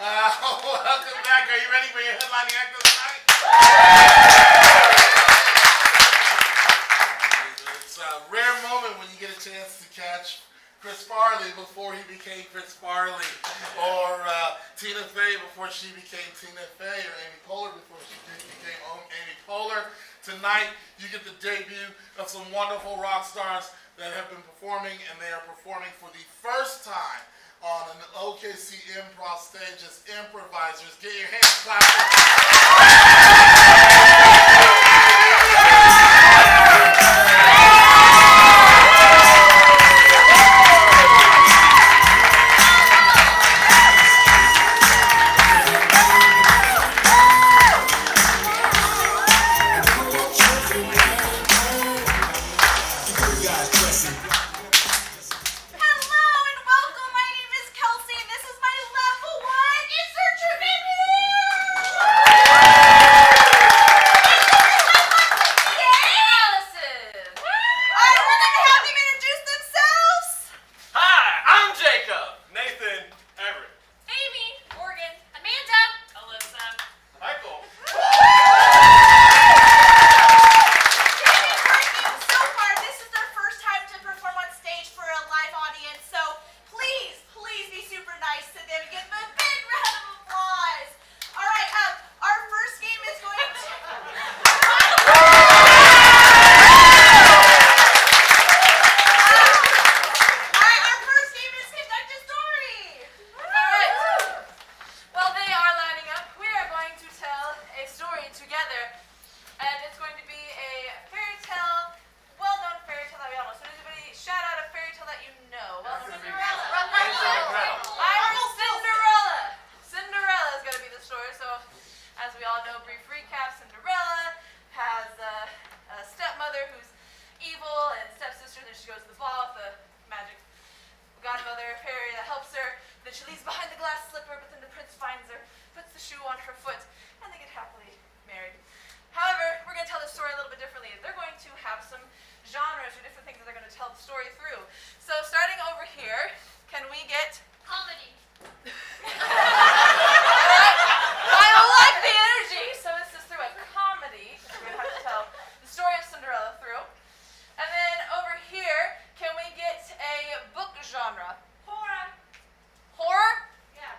Welcome back. Are you ready for your headlining act of the night? It's a rare moment when you get a chance to catch Chris Farley before he became Chris Farley, or Tina Fey before she became Tina Fey, or Amy Poehler before she became Amy Poehler. Tonight, you get the debut of some wonderful rock stars that have been performing, and they are performing for the first time on an OKC Improv stage as improvisers. Get your hands clapping. Recap, Cinderella has a stepmother who's evil and stepsister, then she goes to the ball with the magic godmother fairy that helps her. Then she leaves behind the glass slipper, but then the prince finds her, puts the shoe on her foot, and they get happily married. However, we're going to tell the story a little bit differently. They're going to have some genres or different things that they're going to tell the story through. So starting over here, can we get comedy? I like the energy. So this is through a comedy. We're going to have to tell the story of Cinderella through. And then over here, can we get a book genre? Horror. Horror? Yeah.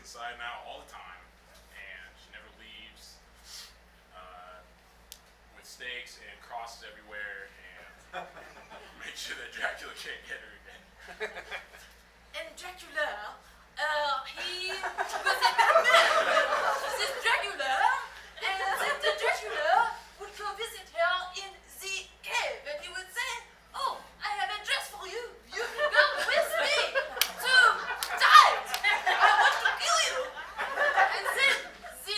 inside and out all the time, and she never leaves. With stakes and crosses everywhere, and make sure that Dracula can't get her again. And Dracula, he was a bad man. This Dracula, and then the Dracula would go visit her in the cave, and he would say, "Oh, I have a dress for you. You can go with me to die. I want to kill you." And then the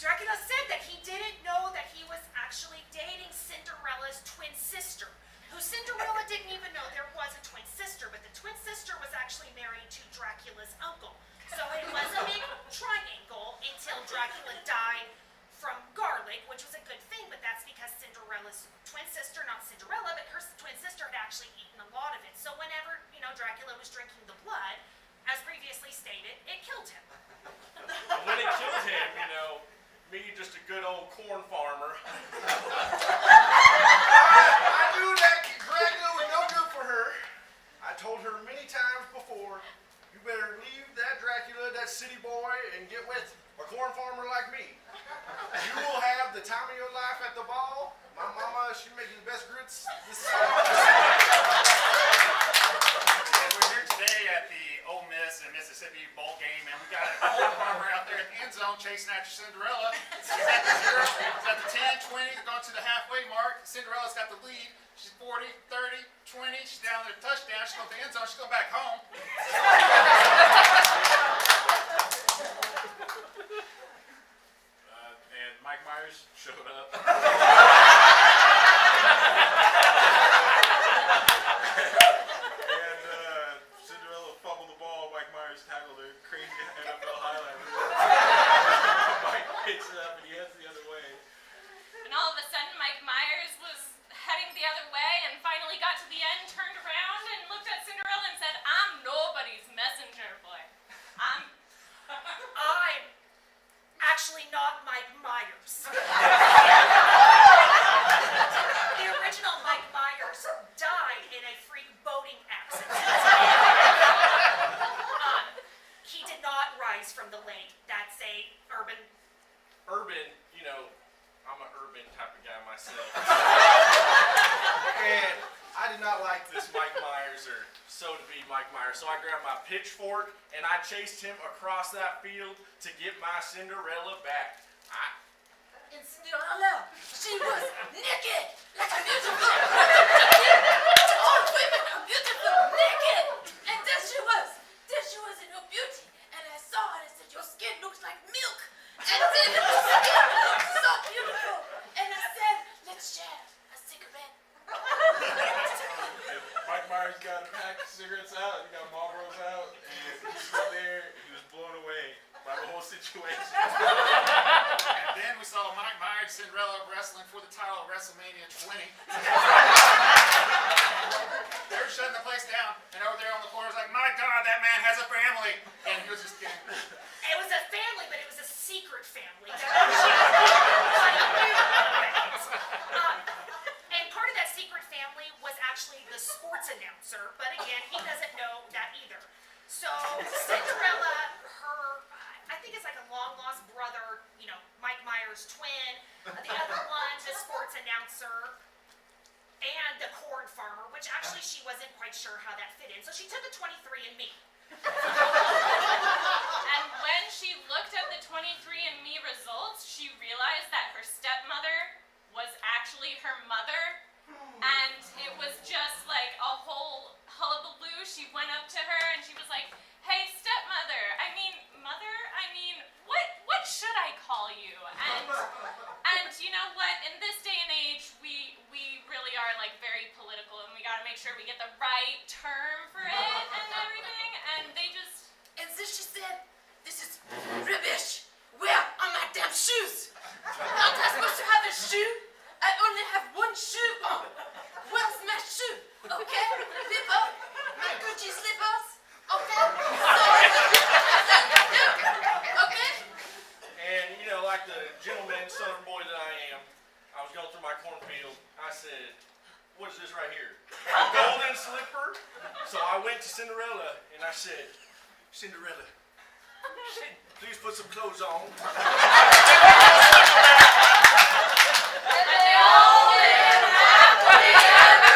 Dracula said that he didn't know that he was actually dating Cinderella's twin sister, who Cinderella didn't even know there was a twin sister, but the twin sister was actually married to Dracula's uncle. So it was a big triangle until Dracula died from garlic, which was a good thing, but that's because Cinderella's twin sister, not Cinderella, but her twin sister had actually eaten a lot of it. So whenever, Dracula was drinking the blood, as previously stated, it killed him. And when it killed him, me, just a good old corn farmer. I knew that Dracula was no good for her. I told her many times before, you better leave that Dracula, that city boy, and get with a corn farmer like me. You will have the time of your life at the ball. My mama, she makes the best grits this side. And we're here today at the Ole Miss and Mississippi bowl game, and we got a corn farmer out there at the end zone chasing after Cinderella. He's at the 0, he's at the 10, 20, going to the halfway mark. Cinderella's got the lead. She's 40, 30, 20. She's down there, touchdown. She's going to the end zone. She's going back home. And Mike Myers showed up. Cinderella fumbled the ball. Mike Myers tackled her. Crazy NFL highlight. Mike picks it up and he heads the other way. And all of a sudden, Mike Myers was heading the other way and finally got to the end, turned around and looked at Cinderella and said, "I'm nobody's messenger boy. I'm Actually not Mike Myers. The original Mike Myers died in a freak boating accident. He did not rise from the lake. That's a urban. I'm an urban type of guy myself. And I did not like this Mike Myers, or so to be Mike Myers. So I grabbed my pitchfork and I chased him across that field to get my Cinderella back. And Cinderella, she was naked, like a beautiful. All women are beautiful, naked. And there she was in her beauty. And I saw her and I said, "Your skin looks like milk." And then her skin looked so beautiful. And I said, "Let's share a cigarette." And Mike Myers got a pack of cigarettes out. He got Marlboros out. And he stood there and he was blown away by the whole situation. And then we saw Mike Myers, Cinderella wrestling for the title of WrestleMania 20. They were shutting the place down, and over there on the floor was like, "My God, that man has a family." And he was just kidding. It was a family, but it was a secret family. And part of that secret family was actually the sports announcer, but again, he doesn't know that either. So Cinderella, I think it's like a long-lost brother, Mike Myers' twin. The other one, the sports announcer, and the corn farmer, which actually she wasn't quite sure how that fit in. So she took a 23andMe. And when she looked at the 23andMe results, she realized that her stepmother was actually her mother. And it was just like a whole hullabaloo. She went up to her and she was like, "Hey, stepmother, what should I call you?" And you know what? In this day and age, we really are like very political, and we gotta make sure we get the right term for it and everything. And they just. And then she said, "This is rubbish. Where are my damn shoes? Aren't I supposed to have a shoe? I only have one shoe on. Where's my shoe? Okay, people, my Gucci slippers. Okay, okay." And like the gentleman southern boy that I am, I was going through my cornfield. I said, "What is this right here? A golden slipper?" So I went to Cinderella and I said, Cinderella, please put some clothes on. And they all live happily ever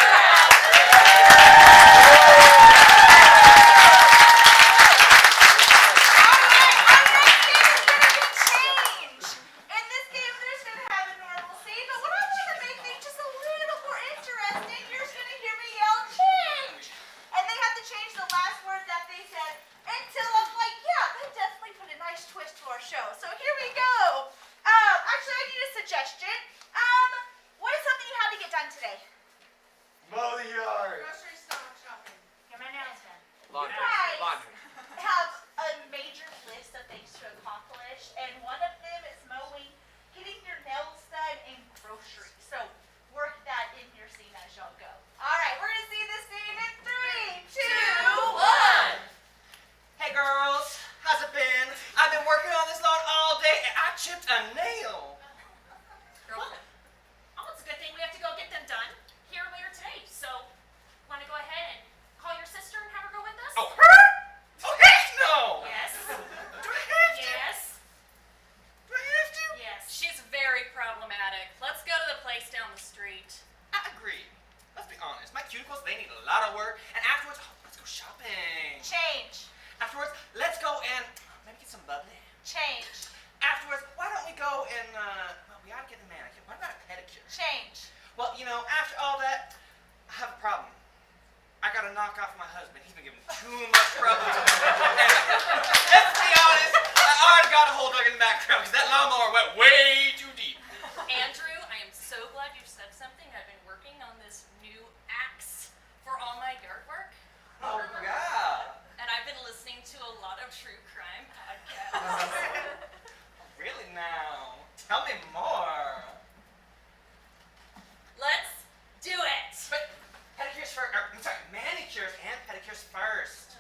change. In this game, there's going to have a normal scene, but when I want to make things just a little more interesting, you're just going to hear me yell, change! And they have to change the last word that they said until I'm like, yeah, that definitely put a nice twist to our show. So here we go. Actually, I need a suggestion. What is something you had to get done today? Mow the yard. Grocery store shopping. Get my nails done. Laundry. Guys Laundry. have a major list of things to accomplish, and one of them is mowing, getting your nails done, and groceries. So work that in your scene as y'all go. All right, we're gonna see this scene in 3, 2, 1. Hey girls, how's it been? I've been working on this lawn all day and I chipped a nail. Well, it's a good thing we have to go get them done here later today. So, want to go ahead and call your sister and have her go with us? Oh, her? Oh, heck no! Yes. Do I have to? Yes. Do I have to? Yes. She's very problematic. Let's go to the place down the street. I agree. Let's be honest, my cuticles, they need a lot of work. And afterwards, let's go shopping. Change. Afterwards, let's go and maybe get some bubbly. Change. Afterwards, why don't we go and, well, we ought to get the manicure. What about a pedicure? Change. Well, you know, after all that, I have a problem. I gotta knock off my husband. He's been giving too much trouble to me. And let's be honest, I already got a whole dog in the background because that lawnmower went way too deep. Andrew, I am so glad you said something. I've been working on this new axe for all my yard work. Oh, yeah. And I've been listening to a lot of true crime podcasts. Really now? Tell me more. Let's do it! But pedicures first. I'm sorry, manicures and pedicures first.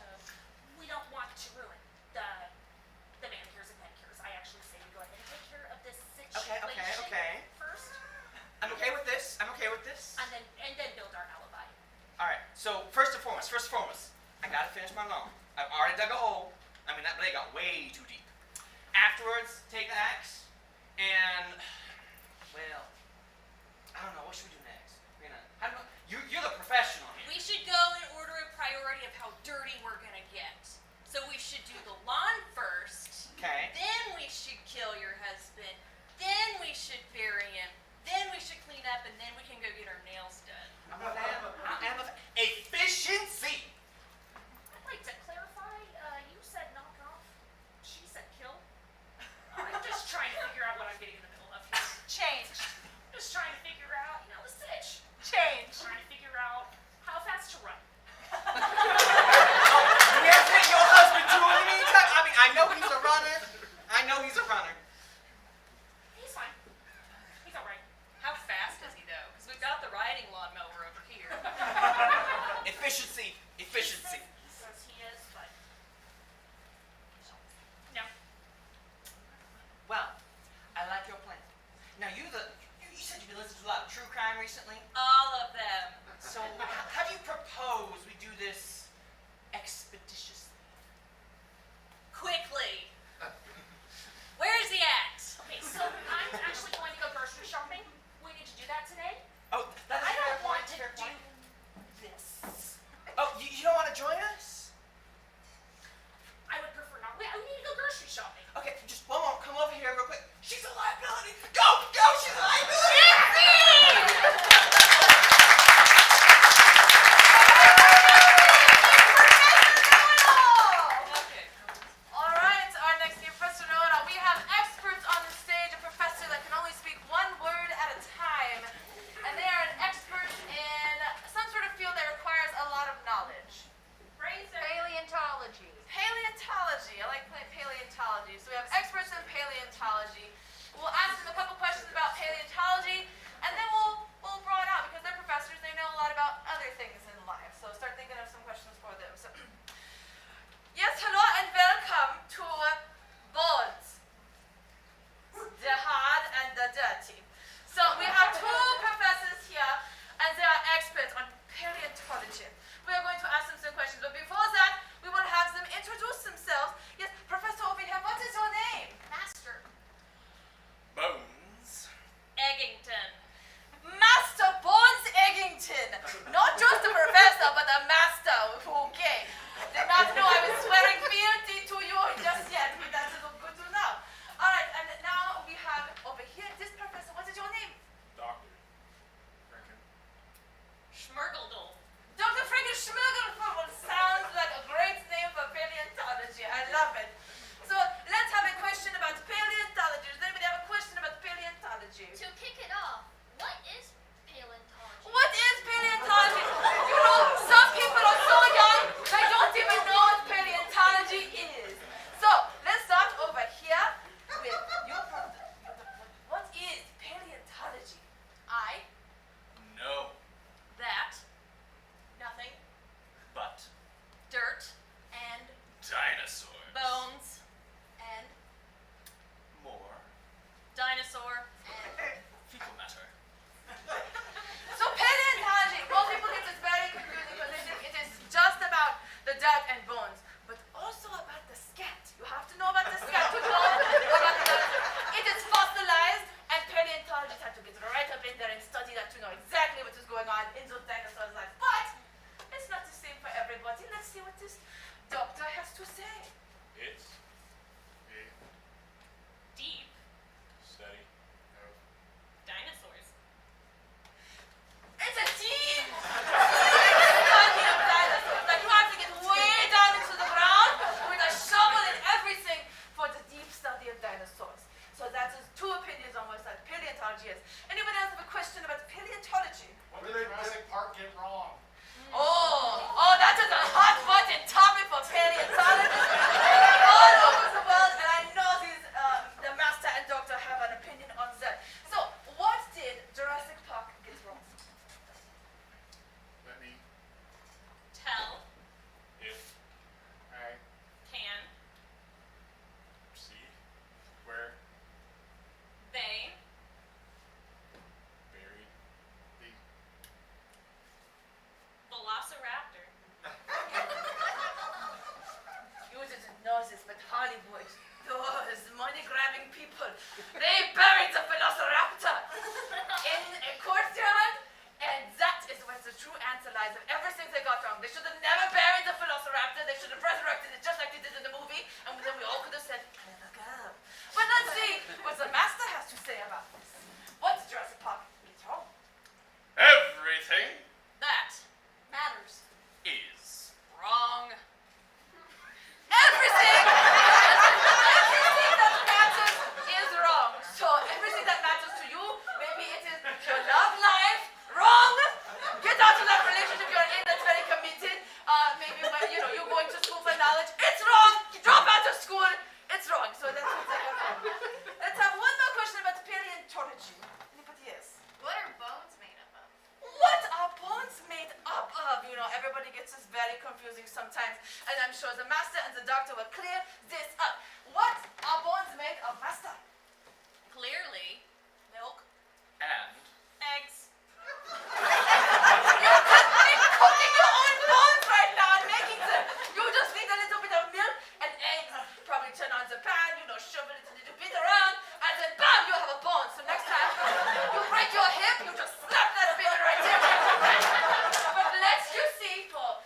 We don't want to ruin the manicures and pedicures. I actually say we go ahead and take care of this situation Okay. first, I'm okay with this. I'm okay with this. and then build our alibi. All right. So first and foremost, I gotta finish my lawn. I've already dug a hole. I mean, that blade got way too deep. Afterwards, take the axe and, well, I don't know. What should we do next? You're the professional here. We should go in order of priority of how dirty we're gonna get. So we should do the lawn first. Okay. Then we should kill your husband. Then we should bury him. Then we should clean up, and then we can go get our nails done. I'm a fan. Efficiency. I'd like to clarify. You said knock off. She said kill. I'm just trying to figure out what I'm getting in the middle of here. Change. Just trying to figure out, the stitch. Change. Trying to figure out how fast to run. Do we have to take your husband too in the meantime? I mean, I know he's a runner. He's fine. He's all right. How fast is he though? Because we've got the riding lawnmower over here. Efficiency. He says he is, but no. Well, I like your plan. Now you said you've been listening to a lot of true crime recently. All of them. So how do you propose we do this expeditiously? Quickly. Where's the is. Anybody else have a question about paleontology? What did Jurassic Park get wrong? Oh, that is a hot button topic for paleontologists all over the world, and I know the master and doctor have an opinion on that. So, what did Jurassic Park get wrong? Let me. Tell If I can see where they buried the velociraptor You didn't know this, but Hollywood, those money-grabbing people, they buried the Velociraptor in a courtyard, and that is where the true answer lies of everything they got wrong. They should have never buried the Velociraptor. They should have resurrected it just like they did in the movie, and then we all could have said, clever girl. But let's see what the master has to say about this. What's Jurassic Park get wrong? everything that matters is wrong. Everything that matters is wrong. So everything that matters to you, maybe it is your love life, wrong. Get out of that relationship you're in that's very committed. Maybe you're going to school for knowledge. It's wrong. You drop out of school. It's wrong. So that's what they got wrong. Let's have one more question about paleontology. Anybody else? What are bones made up of? What are bones made up of? Everybody gets this very confusing sometimes, and I'm sure the master and the doctor will clear this up. What are bones made of, master? Clearly, milk, and eggs. You could be cooking your own bones right now and making them. You just need a little bit of milk and eggs. Probably turn on the pan, shove it a little bit around, and then bam, you have a bone. So next time you break your hip, you just slap that baby right there. But let's just see for,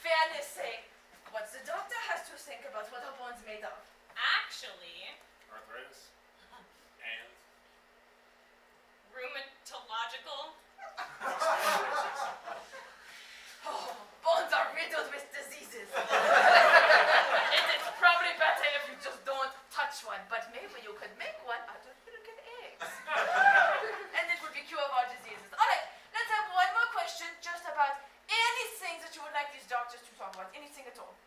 fairness sake, what the doctor has to think about what our bones made of. Actually, arthritis and rheumatological. Oh, bones are riddled with diseases. It is probably better if you just don't touch one, but maybe you could make one out of milk and eggs. And it would be cure of all diseases. All right, let's have one more question just about anything that you would like these doctors to talk about. Anything at all.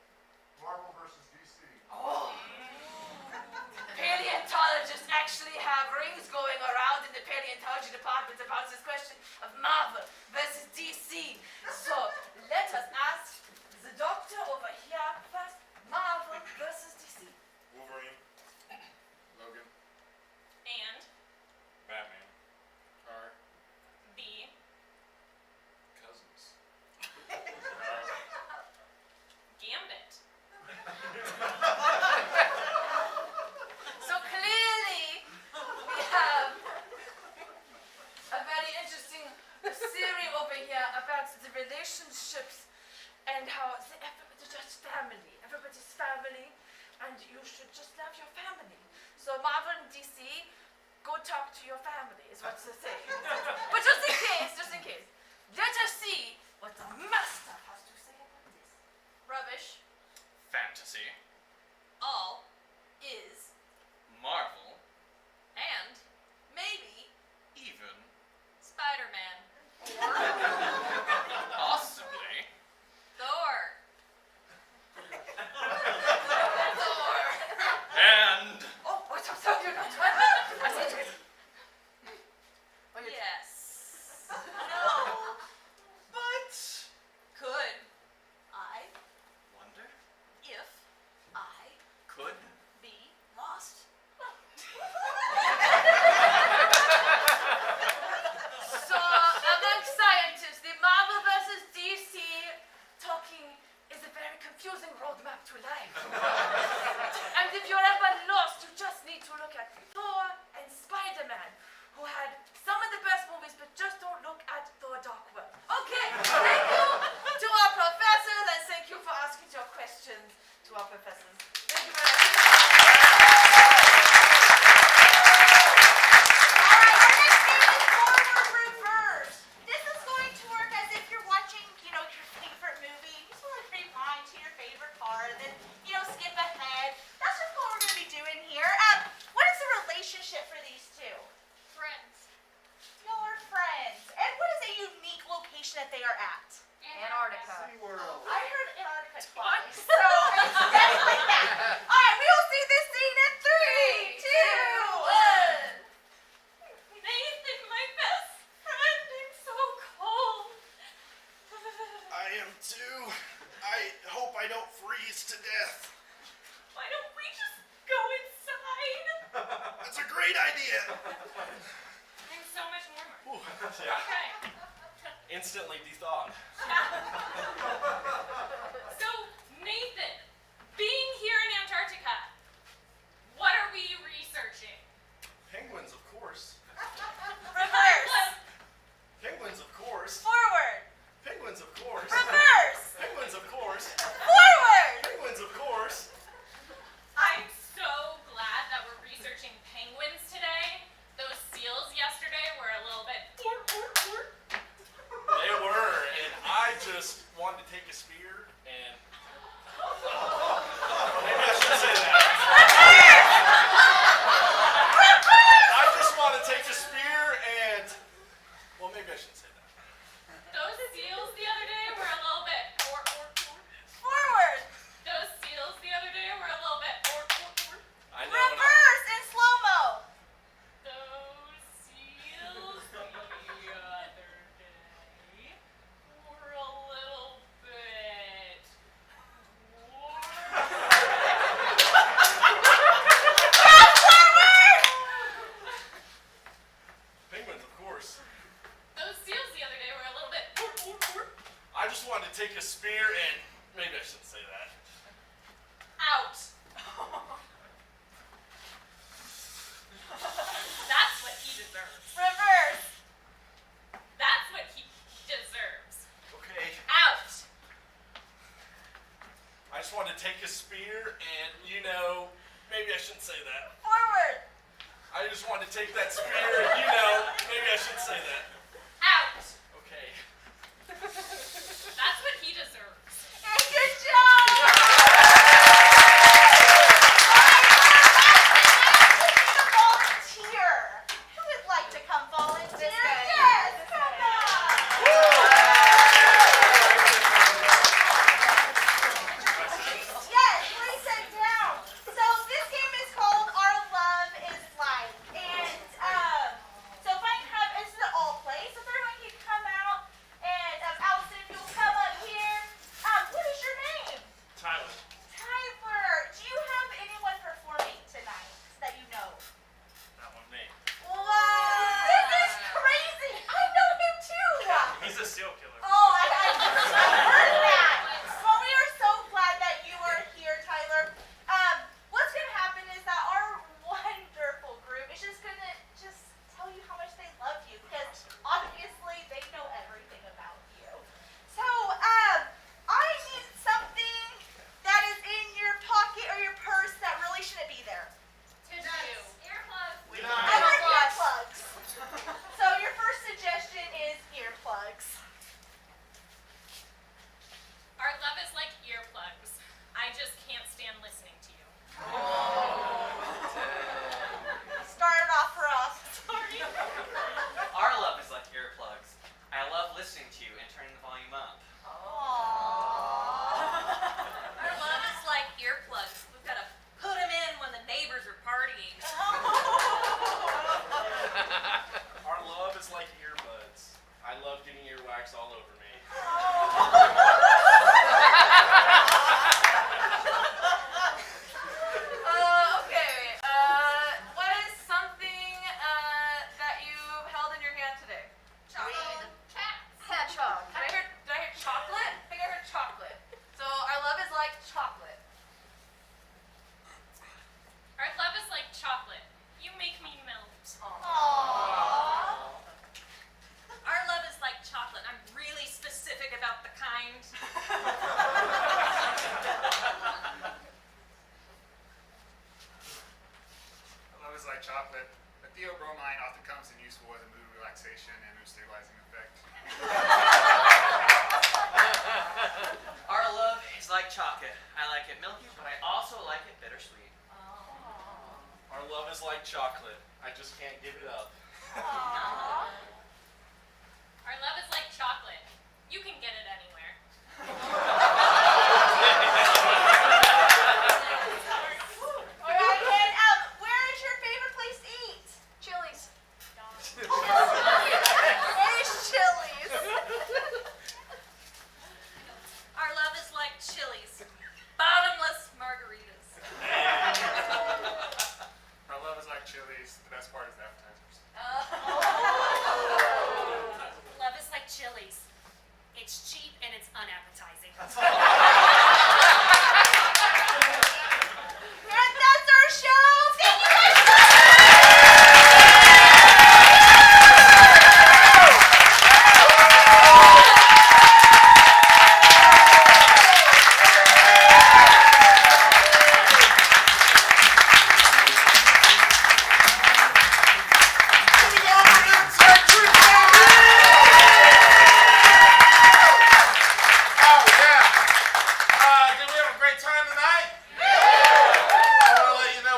Marvel versus DC. Oh. Paleontologists actually have rings going around in the paleontology department about this question of Marvel versus DC. So let us ask the doctor over here first. Marvel versus DC. Wolverine, Logan And Batman, are the cousins. gambit. So clearly we have a very interesting theory over here about the relationships and how everybody's just family. Everybody's family, and you should just love your family. So Marvel and DC, go talk to your family is what they're saying. But just in case, let us see what the master has to say about this. Rubbish. Fantasy, All Is Marvel, and maybe even Spider-Man. possibly Thor. and oh, I'm sorry, you're not. I said it. Oh, you're Yes. no. But Could I wonder if I could they are at? Antarctica. SeaWorld. I heard Antarctica twice. So it's definitely that. Alright, we will see this scene in 3, 2, 1. Nathan, my best friend, I'm so cold. I am too. I hope I don't freeze to death. Why don't we just go inside? That's a great idea. I'm so much warmer. Yeah. Okay. Instantly thawed. So, Nathan, being here in Antarctica, what are we researching? Penguins, of course. Reverse. Penguins, of course. Forward. Penguins, of course. Reverse. Penguins, of course. Forward. Penguins, of course. I'm so glad that we're researching penguins today. Those seals yesterday were a little bit. They were, and I just wanted to take a spear and. Maybe I should say that. I just want to take a spear and. Well, maybe I shouldn't say that. Those seals the other day were a little bit. Forward. Those seals the other day were a little bit. I know. Reverse in slow-mo. Those seals the other day were a little bit. Penguins, of course. Those seals the other day were a little bit. I just wanted to take a spear and. Maybe I shouldn't say that. Out. That's what he deserves. Reverse. That's what he deserves. Okay. Out. I just wanted to take a spear and, maybe I shouldn't say that. Forward. I just wanted to take that spear and, maybe I shouldn't say that. Out. Okay. That's what he deserves. And good job. Volunteer. Who would like to come volunteer? Yes, come on. Yes, please sit down. So this game is called Our Love is Like. And so if I can have, this is an all play, so if everyone can come out and Allison, you'll come up here. What is your name? Tyler. Tyler. Do you have anyone performing tonight that you know? That one, me. Wow. This is crazy. I know him too. He's a seal killer. Oh, I heard that. Well, we are so glad that you are here, Tyler. What's going to happen is that our wonderful group is just going to tell you how much they love you because obviously they know everything about you. So, I need something that is in your pocket or your purse that really shouldn't be there. Tissue. Earplugs. I heard earplugs. So your first suggestion is earplugs. Our love is like earplugs. I just can't stand listening to you. Started off rough. Sorry. Our love is like earplugs. I love listening to you and turning the volume up. Our love is like earplugs. We've got to put them in when the neighbors are partying. Our love is like earbuds. I love getting earwax all over me. Okay. What is something that you held in your hand today? Chocolate. Hedgehog. Did I hear chocolate? I think I heard chocolate. So our love is like chocolate. Our love is like chocolate. You make me melt. Aww. Our love is like chocolate. I'm really specific about the kind. Love is like chocolate. A theobromine often comes in useful as a mood relaxation and mood stabilizing effect. Our love is like chocolate. I like it milky, but I also like it bittersweet. Our love is like chocolate. I just can't give it up. Aww. Our love is like chocolate. You can get it anywhere. All right, and where is your favorite place to eat? Chili's. Where is Chili's? Our love is like chilies. Bottomless margaritas. Our love is like chilies. The best part is the appetizers. Love is like Chili's. It's cheap and it's unappetizing. And that's our show. Thank you guys Did we have a great time tonight?